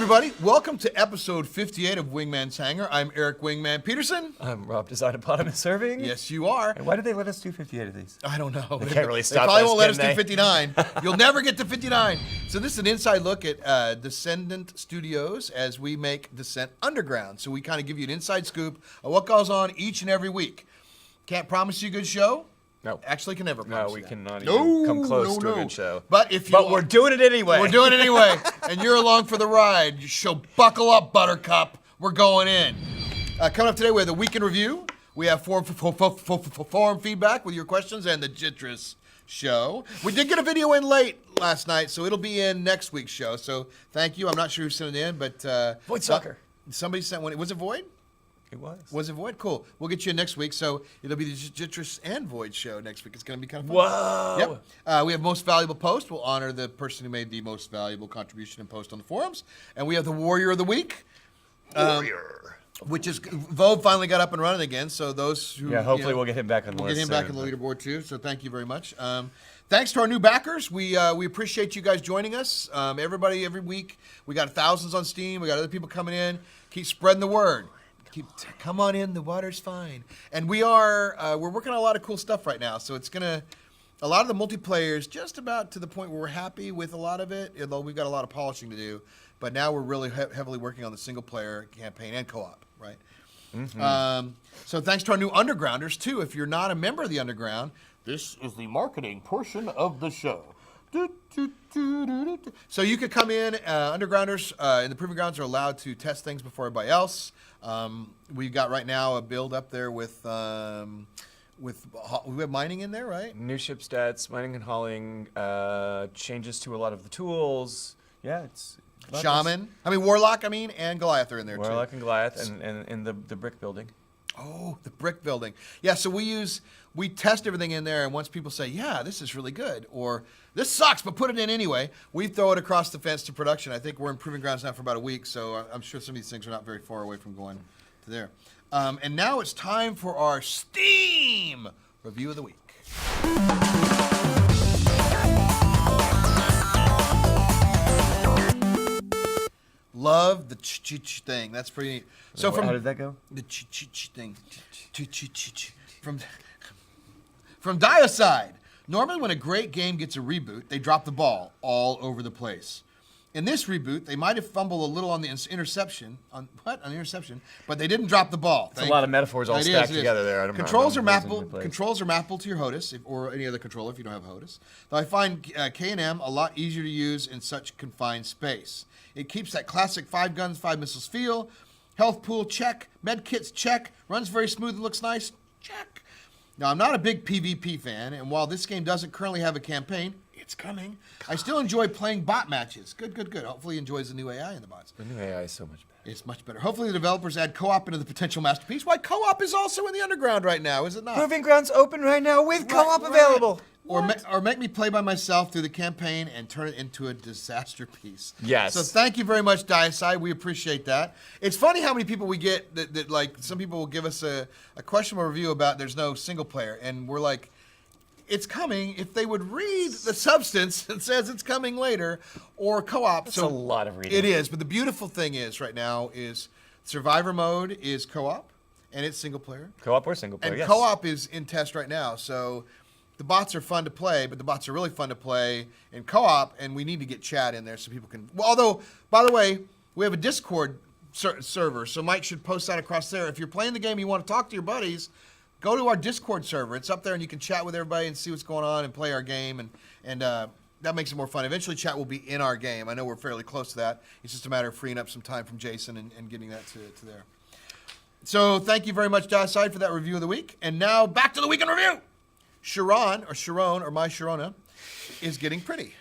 everybody. Welcome to episode 58 of Wingman's Hangar. I'm Eric Wingman Peterson. I'm Rob Designopotamus Irving. Yes, you are. And why did they let us do 58 of these? I don't know. They can't really They stop probably us, won't let us can do they? 59. You'll never get to 59. So this is an inside look at Descendent Studios as we make Descent Underground. So we kind of give you an inside scoop of what goes on each and every week. Can't promise you a good show. No. Actually, can never promise No, we that. cannot even come close to a good show. But we're doing it anyway. We're doing it anyway, and you're along for the ride. So buckle up, Buttercup. We're going in. Coming up today, we have the week in review. We have forum feedback with your questions and the Jitrus show. We did get a video in late last night, so it'll be in next week's show. So thank you. I'm not sure who sent it in, but Void Soccer. Somebody sent one. Was it Void? It was. Was it Void? Cool. We'll get you in next week. So it'll be the Jitrus and Void show next week. It's going to be kind of fun. Whoa. Yep. We have most valuable post. We'll honor the person who made the most valuable contribution and post on the forums. And we have the Warrior of the Week. Warrior. Which is, Vove finally got up and running again. So those who. Yeah, hopefully we'll get him back on the We'll list get him back soon, on the leaderboard too. So thank you very much. Thanks to our new backers. We appreciate you guys joining us. Everybody, every week. We got thousands on Steam. We got other people coming in. Keep spreading the word. Come on in, the water's fine. And we're working on a lot of cool stuff right now. So it's a lot of the multiplayer is just about to the point where we're happy with a lot of it, although we've got a lot of polishing to do. But now we're really heavily working on the single player campaign and co-op, right? Mm-hmm. So thanks to our new Undergrounders too. If you're not a member of the Underground, this is the marketing portion of the show. So you could come in, Undergrounders in the Proving Grounds are allowed to test things before everybody else. We've got right now a build up there with we have mining in there, right? New ship stats, mining and hauling, changes to a lot of the tools. Yeah, it's Shaman. Warlock, and Goliath are in there too. Warlock and Goliath and the brick building. Oh, the brick building. Yeah, so we test everything in there, and once people say, yeah, this is really good, or this sucks, but put it in anyway, we throw it across the fence to production. I think we're in Proving Grounds now for about a week, so I'm sure some of these things are not very far away from going to there. And now it's time for our Steam Review of the Week. Love the ch-ch thing. That's pretty neat. So How did that go? The ch-ch thing. Ch-ch-ch. From Diocide. Normally when a great game gets a reboot, they drop the ball all over the place. In this reboot, they might have fumbled a little on the interception. On the interception, but they didn't drop the ball. It's a lot of metaphors all stacked together there. Controls are mappable to your HOTAS, or any other controller if you don't have HOTAS. Though I find K&M a lot easier to use in such confined space. It keeps that classic 5 guns, 5 missiles feel. Health pool, check. Med kits, check. Runs very smooth and looks nice, check. Now, I'm not a big PvP fan, and while this game doesn't currently have a campaign, it's coming, I still enjoy playing bot matches. Good. Hopefully he enjoys the new AI in the bots. The new AI is so much better. It's much better. Hopefully the developers add co-op into the potential masterpiece. Why, co-op is also in the Underground right now, is it not? Proving Grounds open right now with co-op available. Or make me play by myself through the campaign and turn it into a disaster piece. Yes. So thank you very much, Diocide. We appreciate that. It's funny how many people we get that like, some people will give us a questionable review about there's no single player. And we're like, it's coming. If they would read the substance that says it's coming later, or co-op. That's a lot of reading. It is. But the beautiful thing is right now is Survivor mode is co-op, and it's single player. Co-op or single player, and yes. co-op is in test right now. So the bots are fun to play, but the bots are really fun to play in co-op, and we need to get chat in there so people can. Well, although, by the way, we have a Discord server, so Mike should post that across there. If you're playing the game, you want to talk to your buddies, go to our Discord server. It's up there, and you can chat with everybody and see what's going on and play our game, and that makes it more fun. Eventually, chat will be in our game. I know we're fairly close to that. It's just a matter of freeing up some time from Jason and getting that to there. So thank you very much, Diocide, for that review of the week. And now back to the week in review. Sharon, or my Sharona, is getting pretty.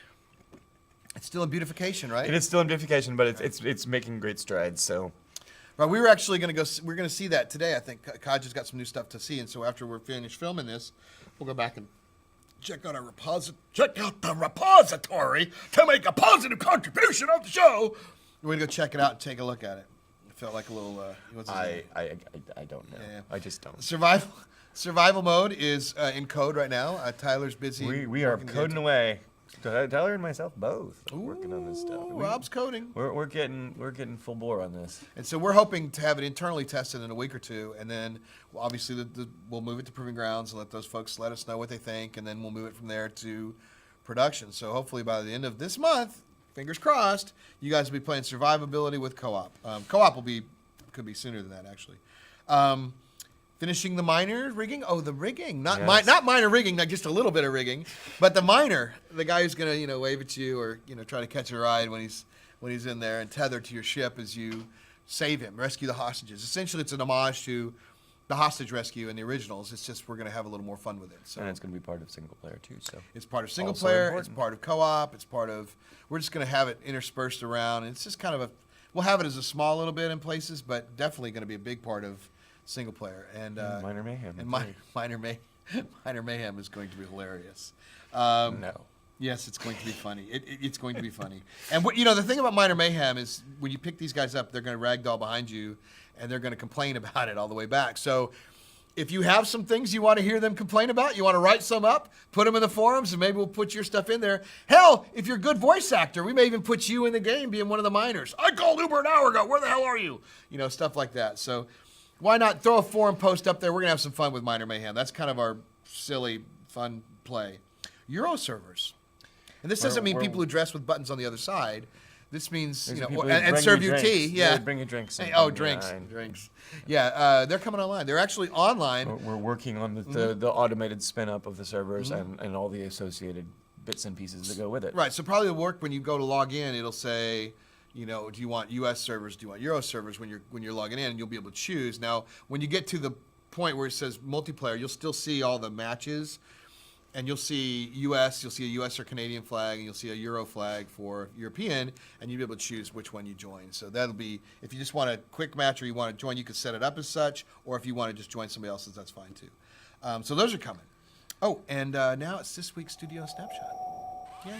It's still in beautification, right? It is still in beautification, but it's making great strides. So, right, we were actually going to go. We're going to see that today. I think Kaj has got some new stuff to see, and so after we're finished filming this, we'll go back and check out the repository to make a positive contribution of the show. We're going to go check it out and take a look at it. It felt like a little. What's his name? I don't know. Yeah. I just don't. Survival mode is in code right now. Tyler's busy. We are coding away. Tyler and myself both are working on this stuff. Rob's coding. We're getting full bore on this. And so we're hoping to have it internally tested in a week or two, and then obviously we'll move it to Proving Grounds and let those folks let us know what they think, and then we'll move it from there to production. So hopefully by the end of this month, fingers crossed, you guys will be playing survivability with co-op. Co-op could be sooner than that, actually. Finishing the minor rigging. Oh, the rigging, not minor rigging, not just a little bit of rigging, but the minor, the guy who's gonna wave at you or try to catch a ride when he's in there and tether to your ship as you save him, rescue the hostages. Essentially, it's an homage to the hostage rescue in the originals. It's just we're gonna have a little more fun with it. So and it's gonna be part of single player too. So it's part of single Also player. important. It's part of co-op. It's part of. We're just gonna have it interspersed around. It's just kind of we'll have it as a small little bit in places, but definitely gonna be a big part of single player and Minor Mayhem. and minor mayhem is going to be hilarious. No. Yes, it's going to be funny. It's going to be funny. And the thing about minor mayhem is when you pick these guys up, they're going to ragdoll behind you, and they're going to complain about it all the way back. So if you have some things you want to hear them complain about, you want to write some up, put them in the forums, and maybe we'll put your stuff in there. Hell, if you're a good voice actor, we may even put you in the game being one of the minors. I called Uber an hour ago. Where the hell are you? Stuff like that. So why not throw a forum post up there? We're going to have some fun with Minor Mayhem. That's kind of our silly, fun play. Euro servers. And this doesn't mean people who dress with buttons on the other side. This means, and serve you tea. Yeah. Bring you drinks. Drinks. Yeah, they're coming online. They're actually online. We're working on the automated spin up of the servers and all the associated bits and pieces that go with it. Right. So probably it'll work when you go to log in. It'll say, do you want U.S. servers? Do you want Euro servers? When you're logging in, and you'll be able to choose. Now, when you get to the point where it says multiplayer, you'll still see all the matches, and you'll see U.S. You'll see a U.S. or Canadian flag, and you'll see a Euro flag for European, and you'll be able to choose which one you join. So that'll be if you just want a quick match or you want to join, you can set it up as such, or if you want to just join somebody else's, that's fine too. So those are coming. Oh, and now it's this week's Studio Snapshot. Yay.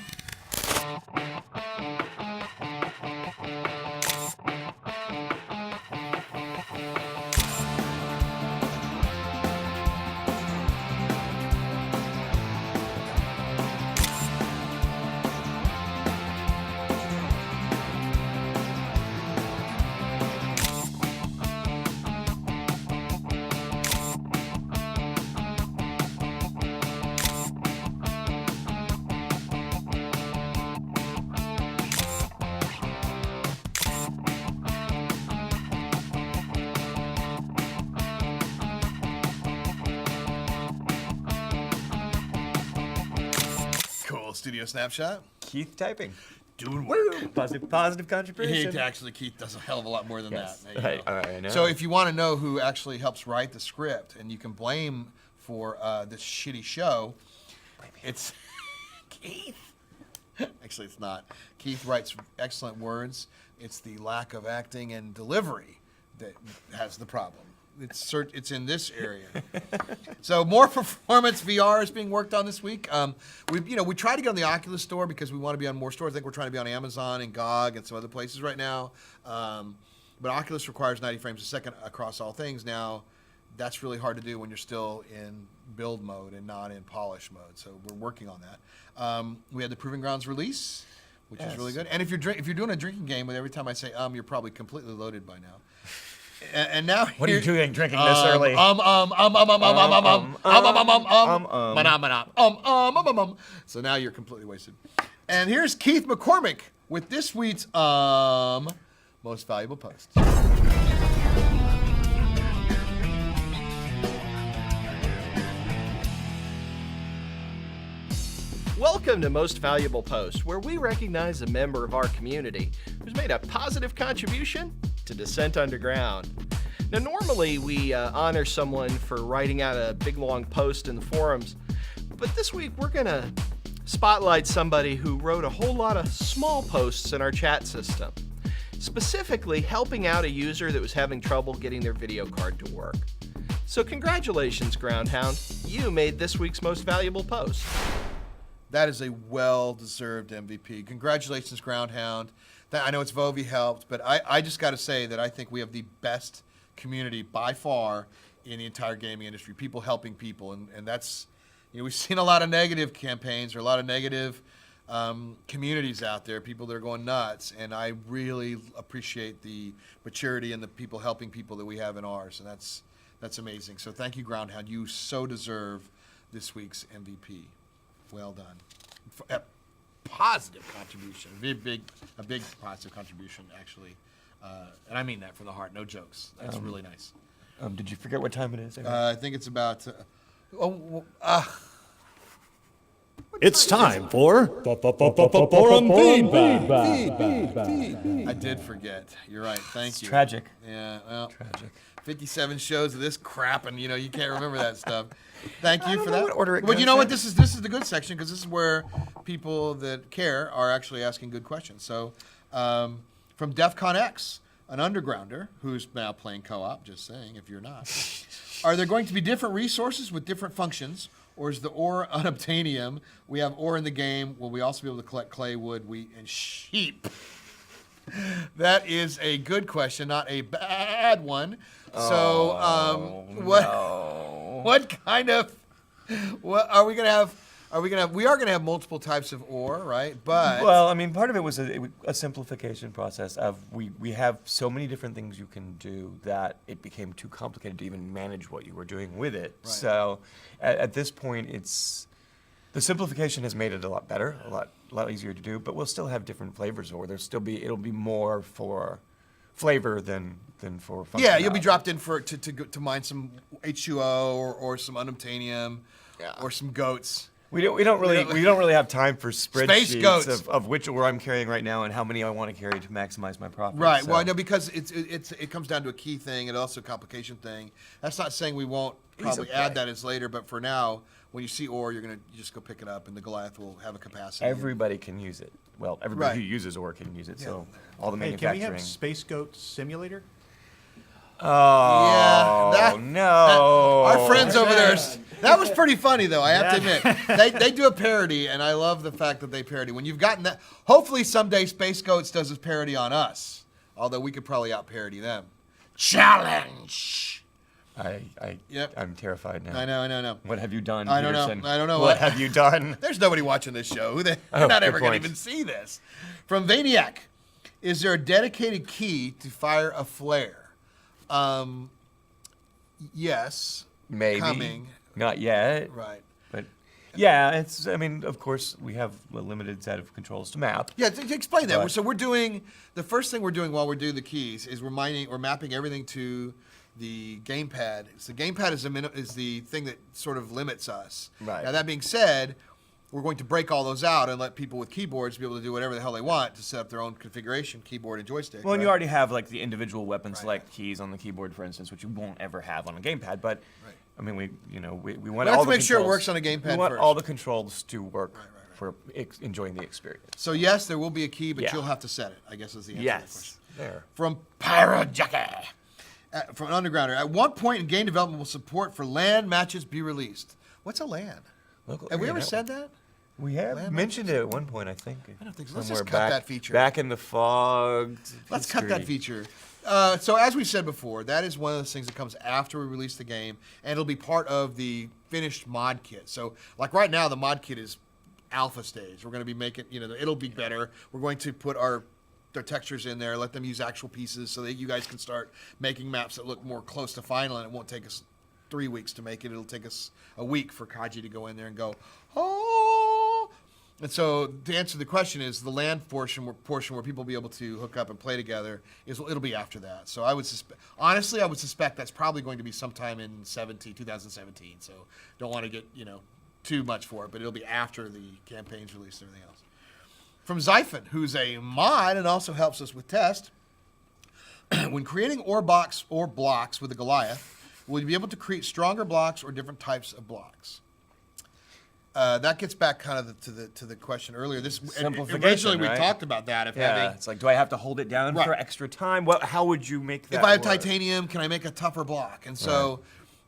Studio Snapshot. Keith typing. Doing work. Positive contribution. Keith does a hell of a lot more than Yes. that. There you go. I know. So if you want to know who actually helps write the script and you can blame for this shitty show, it's Keith. Actually, it's not. Keith writes excellent words. It's the lack of acting and delivery that has the problem. It's in this area. So more performance VR is being worked on this week. We try to get on the Oculus Store because we want to be on more stores. I think we're trying to be on Amazon and GOG and some other places right now. But Oculus requires 90 frames a second across all things. Now, that's really hard to do when you're still in build mode and not in polish mode. So we're working on that. We had the Proving Grounds release, which is really good. And if you're doing a drinking game, with every time I say you're probably completely loaded by now. And now what are you doing drinking this early? So now you're completely wasted. And here's Keith McCormick with this week's most valuable post. Welcome to Most Valuable Post, where we recognize a member of our community who's made a positive contribution to Descent Underground. Now, normally we honor someone for writing out a big long post in the forums, but this week we're going to spotlight somebody who wrote a whole lot of small posts in our chat system, specifically helping out a user that was having trouble getting their video card to work. So congratulations, Groundhound. You made this week's Most Valuable Post. That is a well-deserved MVP. Congratulations, Groundhound. I know it's Vovi helped, but I just got to say that I think we have the best community by far in the entire gaming industry. People helping people, and that's, we've seen a lot of negative campaigns or a lot of negative communities out there, people that are going nuts, and I really appreciate the maturity and the people helping people that we have in ours, and that's amazing. So thank you, Groundhound. You so deserve this week's MVP. Well done. A positive contribution, a big positive contribution, actually, and I mean that from the heart. No jokes. That's really nice. Did you forget what time it is? I think it's about. It's time for forum feedback. I did forget. You're right. Thank you. Tragic. Yeah. Well, Tragic. 57 shows of this crap, and you can't remember that stuff. Thank you don't for know that. what order it But you goes know what? in. This is the good section because this is where people that care are actually asking good questions. So, from DEFCON X, an undergrounder who's now playing co-op. Just saying, if you're not, are there going to be different resources with different functions? Or is the ore unobtainium? We have ore in the game. Will we also be able to collect clay, wood, wheat, and sheep? That is a good question, not a bad one. So, what kind of? What are we gonna have? We are gonna have multiple types of ore, right? But Well, I mean, part of it was a simplification process of we have so many different things you can do that it became too complicated to even manage what you were doing with it. Right. So at this point, the simplification has made it a lot better, a lot easier to do. But we'll still have different flavors, or it'll be more for flavor than for functionality. yeah, you'll be dropped in to mine some H2O or some unobtainium, or some goats. We don't really have time for Space goats. spreadsheets of which ore I'm carrying right now and how many I want to carry to maximize my profit. Right. So. Well, I know because it comes down to a key thing and also a complication thing. That's not saying we won't probably add that as later, but for now, when you see ore, you just go pick it up, and the Goliath will have a capacity. Everybody can use it. Well, everybody who uses ore can use it. So all the Hey, can manufacturing. we have Space Goat Simulator? Oh no! Our friends over there. That was pretty funny, though. I have to admit, they do a parody, and I love the fact that they parody. When you've gotten that, hopefully someday Space Goats does a parody on us. Although we could probably out parody them. Challenge. Yep. I'm terrified now. I know. What have you done, I don't know. Peterson? I don't know. What have you done? There's nobody watching this show. They're Oh, not good ever going to point. even see this. From Vaniac, is there a dedicated key to fire a flare? Yes. Maybe. Coming. Not yet. Right. But yeah, I mean, of course, we have a limited set of controls to map. Yeah, to explain that. But- So we're doing the first thing we're doing while we're doing the keys is we're mapping everything to the gamepad. So the gamepad is the thing that sort of limits us. Right. Now that being said, we're going to break all those out and let people with keyboards be able to do whatever the hell they want to set up their own configuration, keyboard and joystick. Well, and you right? already have like the individual weapon select keys on the keyboard, for instance, which you won't ever have on a gamepad. But Right. I mean, we want We all have to the make sure it controls- works on a gamepad We want first. all the controls to work for enjoying the experience. So yes, there will be a key, but Yeah. you'll have to set it, I guess is the answer to the Yes. question. There. From Pyro Jockey. From an undergrounder. At what point in game development will support for LAN matches be released? What's a LAN? Local Have we area ever network. said that? We have LAN mentioned it at one point, I think. I don't think so. Let's Somewhere just cut that feature. Back in the fog. Let's cut that feature. So as we said before, that is one of those things that comes after we release the game, and it'll be part of the finished mod kit. So like right now, the mod kit is alpha stage. We're going to be making, it'll be better. We're going to put their textures in there, let them use actual pieces so that you guys can start making maps that look more close to final, and it won't take us 3 weeks to make it. It'll take us a week for Kaji to go in there and go, oh. And so to answer the question is the land portion where people will be able to hook up and play together it'll be after that. So I would suspect that's probably going to be sometime in 2017. So don't want to get, too much for it, but it'll be after the campaign's released and everything else. From Zyphon, who's a mod and also helps us with test. When creating ore blocks with the Goliath, will you be able to create stronger blocks or different types of blocks? That gets back kind of to the question earlier. Simplification, Originally we right? talked about that. Yeah, it's like, do I have to hold it down Right. for extra time? How would you make that if I have work? titanium, can I make a tougher block? And so,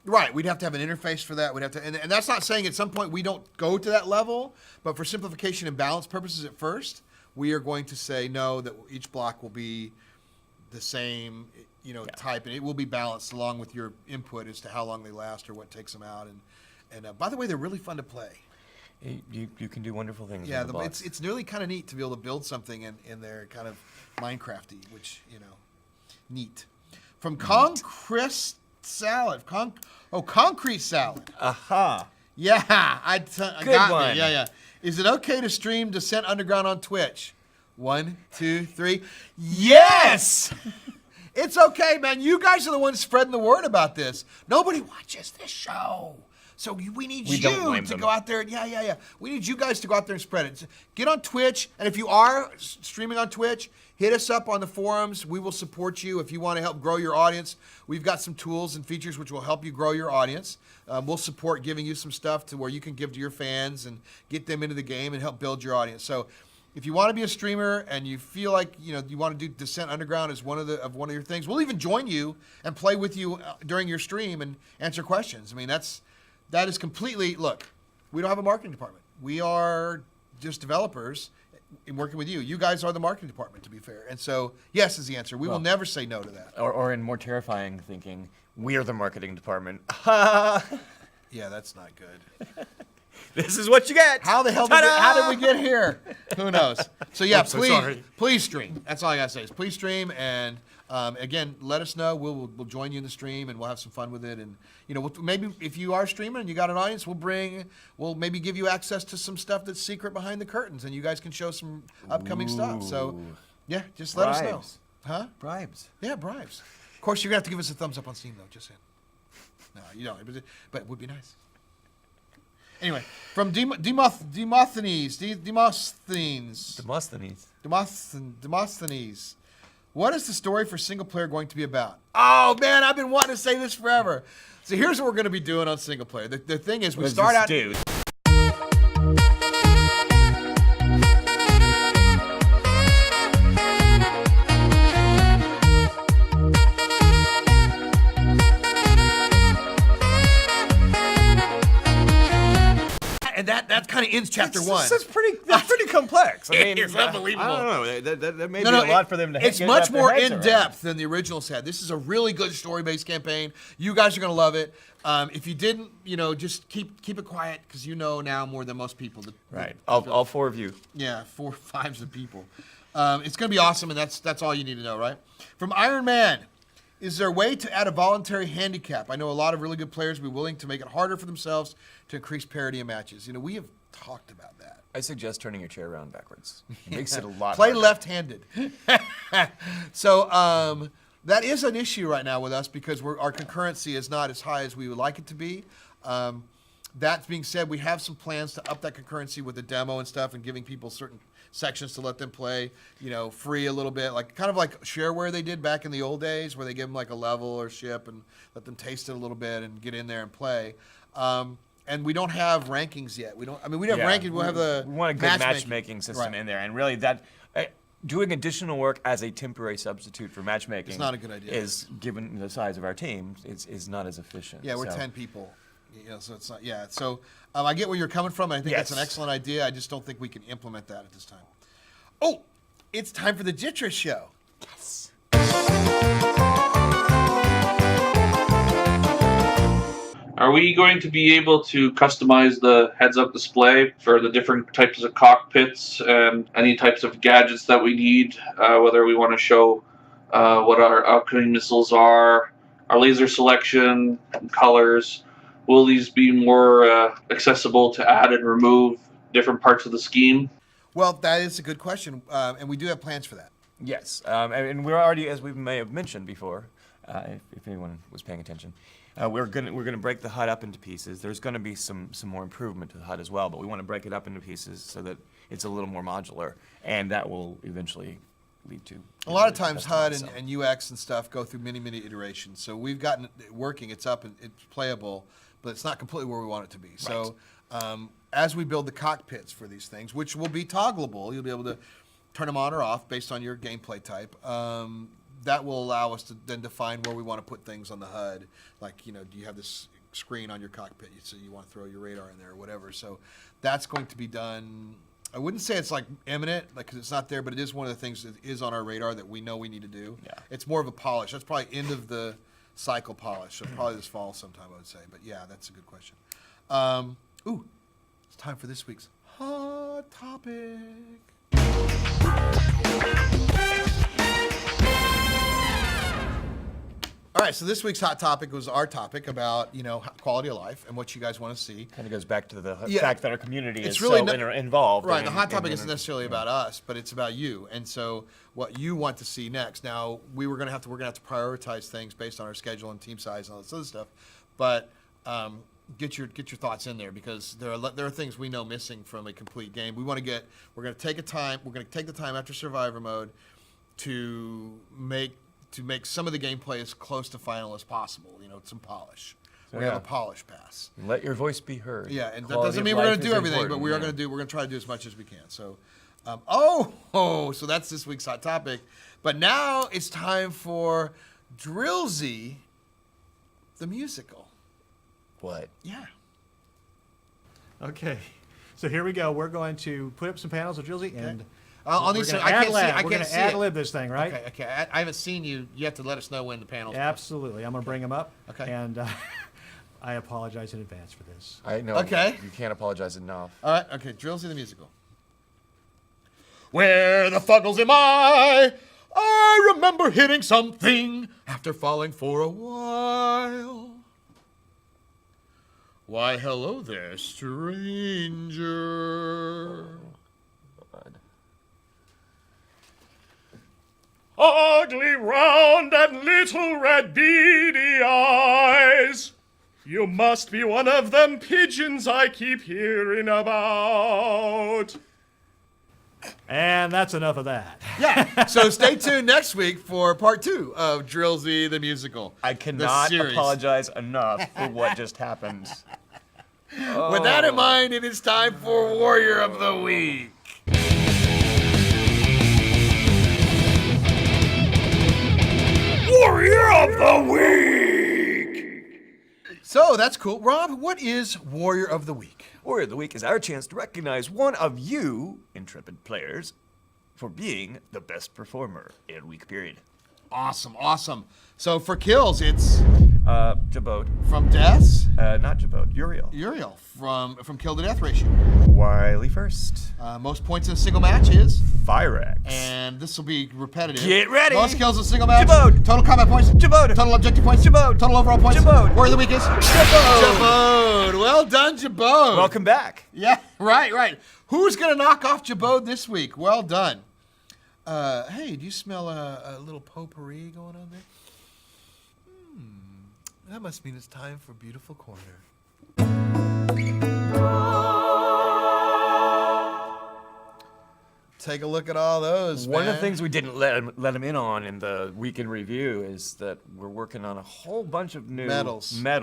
right, we'd have to have an interface for that. We'd have to, and that's not saying at some point we don't go to that level, but for simplification and balance purposes at first, we are going to say no, that each block will be the same, type, and it will be balanced along with your input as to how long they last or what takes them out. And by the way, they're really fun to play. You can do wonderful things. Yeah, with the bots. it's really kind of neat to be able to build something in there, kind of Minecrafty, which neat. From Concrete Salad, Concrete Salad. Aha. Yeah, I Good got one. me. Yeah. Is it okay to stream Descent Underground on Twitch? 1, 2, 3. Yes! It's okay, man. You guys are the ones spreading the word about this. Nobody watches this show. So we need We don't you blame to them. go out there. Yeah. We need you guys to go out there and spread it. Get on Twitch, and if you are streaming on Twitch, hit us up on the forums. We will support you if you want to help grow your audience. We've got some tools and features which will help you grow your audience. We'll support giving you some stuff to where you can give to your fans and get them into the game and help build your audience. So if you want to be a streamer and you feel like you want to do Descent Underground as one of your things, we'll even join you and play with you during your stream and answer questions. I mean, that is completely, look, we don't have a marketing department. We are just developers in working with you. You guys are the marketing department, to be fair. And so, yes is the answer. We will never say no to that. Or in more terrifying thinking, we're the marketing department. Yeah, that's not good. This is what you get. How the hell how did we get here? Who knows? So yeah, I'm so sorry. please stream. That's all I gotta say is please stream, and again, let us know. We'll join you in the stream, and we'll have some fun with it. And maybe if you are streaming and you got an audience, we'll maybe give you access to some stuff that's secret behind the curtains, and you guys can show some upcoming stuff. So yeah, just let us know. Bribes. Huh? Bribes. Yeah, bribes. Of course, you're gonna have to give us a thumbs up on Steam though. Just saying. No, you don't. But it would be nice. Anyway, from Demosthenes. What is the story for single player going to be about? Oh man, I've been wanting to say this forever. So here's what we're going to be doing on single player. The thing is, we start out. Dude. And that kind of ends chapter one. That's pretty complex. I mean, It's unbelievable. I don't know. That may be a lot for them to It's get much their more heads in around. depth than the originals had. This is a really good story-based campaign. You guys are going to love it. If you didn't, just keep it quiet because you know now more than most people. Right. All four of you. Yeah, 4 or 5 of people. It's going to be awesome, and that's all you need to know, right? From Iron Man. Is there a way to add a voluntary handicap? I know a lot of really good players will be willing to make it harder for themselves to increase parity in matches. We have talked about that. I suggest turning your chair around backwards. It makes it a lot Play harder. left-handed. So that is an issue right now with us because our concurrency is not as high as we would like it to be. That being said, we have some plans to up that concurrency with the demo and stuff and giving people certain sections to let them play, free a little bit, kind of like shareware they did back in the old days where they give them like a level or ship and let them taste it a little bit and get in there and play. And we don't have rankings yet. We have rankings. We'll have the we want a good matchmaking system Right. in there, and really doing additional work as a temporary substitute for matchmaking It's not a good idea. Is, given the size of our team, is not as efficient. Yeah, we're So- 10 people. So it's not. Yeah. So I get where you're coming from, and I think that's an Yes. excellent idea. I just don't think we can implement that at this time. Oh, it's time for the Jitra show. Yes. Are we going to be able to customize the heads-up display for the different types of cockpits and any types of gadgets that we need, whether we want to show what our upcoming missiles are, our laser selection, and colors? Will these be more accessible to add and remove different parts of the scheme? Well, that is a good question, and we do have plans for that. Yes, and we're already, as we may have mentioned before, if anyone was paying attention, we're gonna break the HUD up into pieces. There's gonna be some more improvement to the HUD as well, but we want to break it up into pieces so that it's a little more modular, and that will eventually lead to A lot of times customized HUD stuff. and UX and stuff go through many iterations. So we've gotten it working. It's up and it's playable, but it's not completely where we want it to be. So as we build the cockpits for these things, which will be toggleable, you'll be able to turn them on or off based on your gameplay type. That will allow us to then define where we want to put things on the HUD. Like, do you have this screen on your cockpit, so you want to throw your radar in there or whatever. So that's going to be done. I wouldn't say it's like imminent, because it's not there, but it is one of the things that is on our radar that we know we need to do. Yeah. It's more of a polish. That's probably end of the cycle polish. So probably this fall sometime, I would say. But yeah, that's a good question. It's time for this week's Hot Topic. All right, so this week's Hot Topic was our topic about, quality of life and what you guys want to see. Kind of goes back to the Yeah. fact that our community It's is really so involved. Right, in- the Hot in Topic isn't inter- necessarily about us, but it's about you. And so what you want to see next. Now, we're gonna have to prioritize things based on our schedule and team size and all this other stuff. But get your thoughts in there, because there are things we know missing from a complete game. We're gonna take the time after Survivor mode to make some of the gameplay as close to final as possible. Some polish. So, We have yeah. a polish pass. Let your voice be heard. Yeah, and that Quality doesn't of mean we're going life to is do everything, but important, we're yeah. going to try to do as much as we can. So, so that's this week's Hot Topic. But now it's time for Drillzy, the musical. What? Yeah. Okay. So here we go. We're going to put up some panels of Drillzy, and I'll need we're some. gonna I can't see. ad-lib. I We're can't gonna see ad-lib it. this thing, right? Okay. I haven't seen you. You have to let us know when the panel's. Absolutely. I'm going to bring them up. Okay. And I apologize in advance for this. I know. Okay. You can't apologize enough. All right. Okay. Drillzy, the musical. Where the fuggles am I? I remember hitting something after falling for a while. Why, hello there, stranger. God. Ugly, round, and little red beady eyes. You must be one of them pigeons I keep hearing about. And that's enough of that. Yeah. So stay tuned next week for part 2 of Drillzy the musical. I the cannot series. apologize enough for what just happened. With that in mind, it is time for Warrior of the Week. Warrior of the Week! So that's cool. Rob, what is Warrior of the Week? Warrior of the Week is our chance to recognize one of you, intrepid players, for being the best performer in a week period. Awesome. So for kills, it's Jabode. from Deaths, Not Jabode. Uriel. Uriel from Kill to Death ratio. Wiley first. Most points in a single match is, Firex. and this will be repetitive. Get ready. Most kills in a single match. Jabode. Total combat points. Jabode. Total objective points. Jabode. Total overall points. Jabode. Warrior of the Week is Jabode. Jabode. Well done, Jabode. Welcome back. Yeah, right. Who's gonna knock off Jabode this week? Well done. Hey, do you smell a little potpourri going on there? That must mean it's time for Beautiful Corner. Take a look at all those. One of the man. things we didn't let him in on in the week in review is that we're working on a whole bunch of new Medals. Right,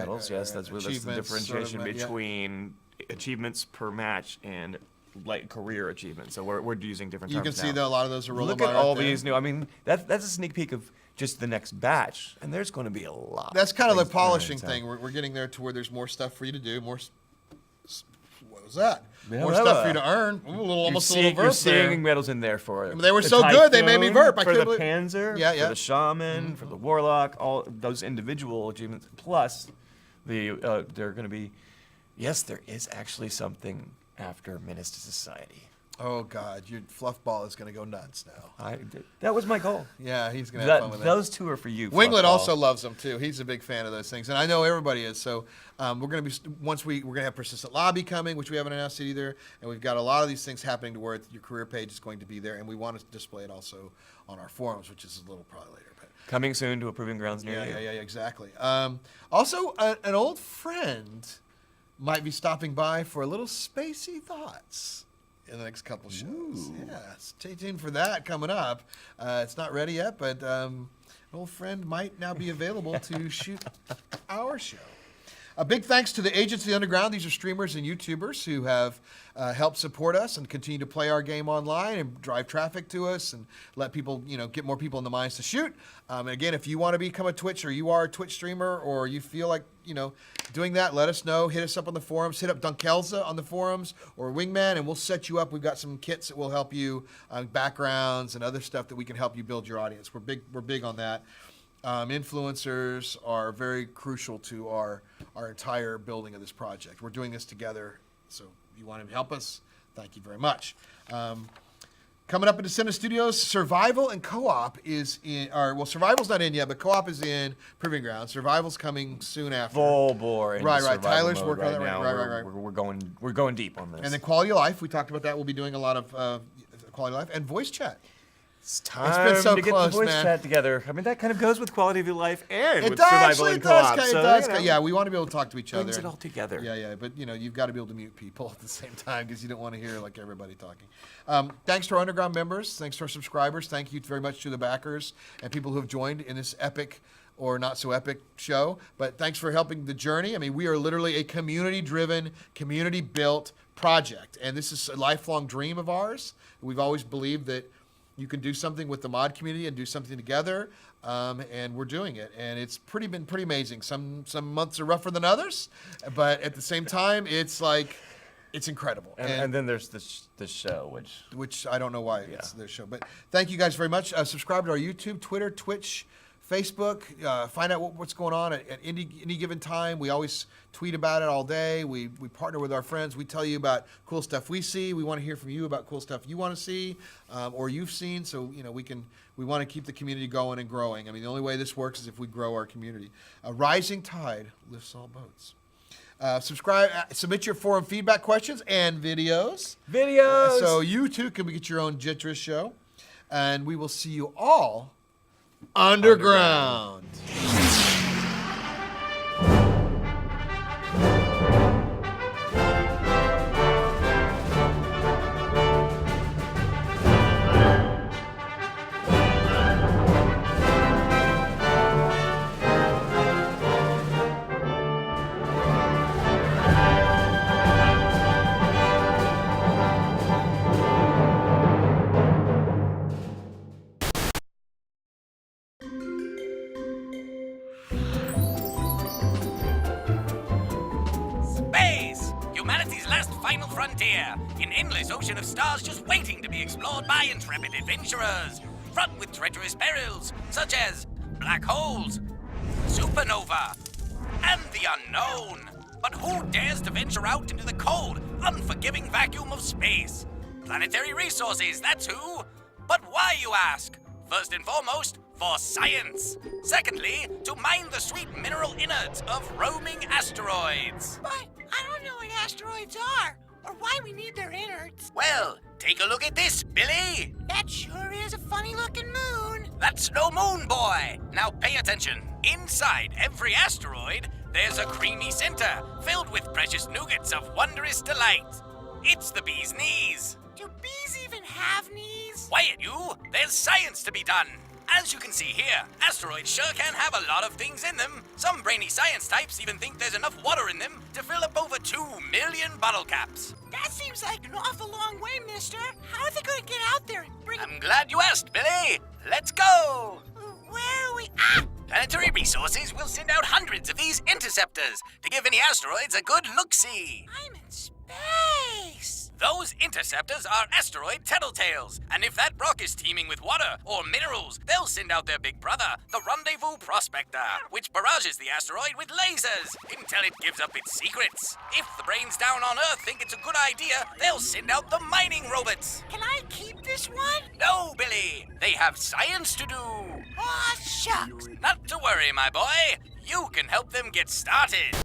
right, yes, right. that's where that's the Achievements, sort of, differentiation yeah. between achievements per match and like career achievements. So we're using different. You can terms see now. that a lot of those are rolling Look by at right all there. these new. I mean, that's a sneak peek of just the next batch, and there's going to be a lot. That's kind of the things coming, polishing so- thing. We're getting there to where there's more stuff for you to do. What was that? Yeah, more well, stuff for you to earn. Ooh, almost a little You're verse there. seeing medals in there for it. They were so good, they made me burp. I for couldn't the believe- Panzer, Yeah, for yeah. the Shaman, for the Warlock, all those individual achievements. Plus, they're going to be. Yes, there is actually something after Menace to Society. Oh God, your fluff ball is going to go nuts now. That was my goal. Yeah, he's going to have fun with that. Those two are for you. Winglet Fluffball. also loves them too. He's a big fan of those things, and I know everybody is. So we're going to be we're going to have Persistent Lobby coming, which we haven't announced it either, and we've got a lot of these things happening to where your career page is going to be there, and we want to display it also on our forums, which is a little probably later. But Coming soon to a proving grounds near you. yeah, exactly. Also, an old friend might be stopping by for a little spacey thoughts in the next couple shows. Yeah, stay tuned for that coming up. It's not ready yet, but an old friend might now be available to shoot our show. A big thanks to the Agents of the Underground. These are streamers and YouTubers who have helped support us and continue to play our game online and drive traffic to us and let people, get more people in the mines to shoot. And again, if you want to become a Twitch or you are a Twitch streamer or you feel like, doing that, let us know. Hit us up on the forums. Hit up Dunkelza on the forums or Wingman, and we'll set you up. We've got some kits that will help you, backgrounds and other stuff that we can help you build your audience. We're big on that. Influencers are very crucial to our entire building of this project. We're doing this together So if you want to help us, thank you very much. Coming up in Descendent Studios, Survival and Co-op is in, Survival's not in yet, but Co-op is in Proving Ground. Survival's coming soon after. Full bore. into Right. survival Tyler's mode working on that now. right. We're going deep on this. And then Quality of Life, we talked about that. We'll be doing a lot of Quality of Life and voice chat. It's time been so to get close, the voice man. chat together. I mean, that kind of goes with quality of your life and It with does, survival actually, and it does. co-op. It So, does. you know, Yeah, we want to be able to talk to each other. brings it all together. Yeah, but you've got to be able to mute people at the same time because you don't want to hear like everybody talking. Thanks to our underground members. Thanks to our subscribers. Thank you very much to the backers and people who have joined in this epic or not so epic show. But thanks for helping the journey. I mean, we are literally a community-driven, community-built project, and this is a lifelong dream of ours. We've always believed that you can do something with the mod community and do something together, and we're doing it. And it's been pretty amazing. Some months are rougher than others, but at the same time, it's incredible. And then there's this show, which I don't know why it's their show. But thank you guys very much. Subscribe to our YouTube, Twitter, Twitch, Facebook. Find out what's going on at any given time. We always tweet about it all day. We partner with our friends. We tell you about cool stuff we see. We want to hear from you about cool stuff you want to see or you've seen. So we want to keep the community going and growing. I mean, the only way this works is if we grow our community. A rising tide lifts all boats. Subscribe, submit your forum feedback questions and videos. So you too can get your own Jitrus show. And we will see you all underground. Space! Humanity's last final frontier. An endless ocean of stars just waiting to be explored by intrepid adventurers. Fraught with treacherous perils, such as black holes, supernova, and the unknown. But who dares to venture out into the cold, unforgiving vacuum of space? Planetary resources, that's who. But why, you ask? First and foremost, for science. Secondly, to mine the sweet mineral innards of roaming asteroids. But I don't know what asteroids are, or why we need their innards. Well, take a look at this, Billy. That sure is a funny-looking moon. That's no moon, boy. Now pay attention. Inside every asteroid, there's a creamy center filled with precious nougats of wondrous delight. It's the bee's knees. Do bees even have knees? Quiet, you. There's science to be done. As you can see here, asteroids sure can have a lot of things in them. Some brainy science types even think there's enough water in them to fill up over 2 million bottle caps. That seems like an awful long way, mister. How are they going to get out there and bring... I'm glad you asked, Billy. Let's go. Where are we... Ah! Planetary Resources will send out hundreds of these interceptors to give any asteroids a good look-see. I'm in space. Those interceptors are asteroid tattletales, and if that rock is teeming with water or minerals, they'll send out their big brother, the Rendezvous Prospector, which barrages the asteroid with lasers until it gives up its secrets. If the brains down on Earth think it's a good idea, they'll send out the mining robots. Can I keep this one? No, Billy, they have science to do. Aw, shucks. Not to worry, my boy. You can help them get started.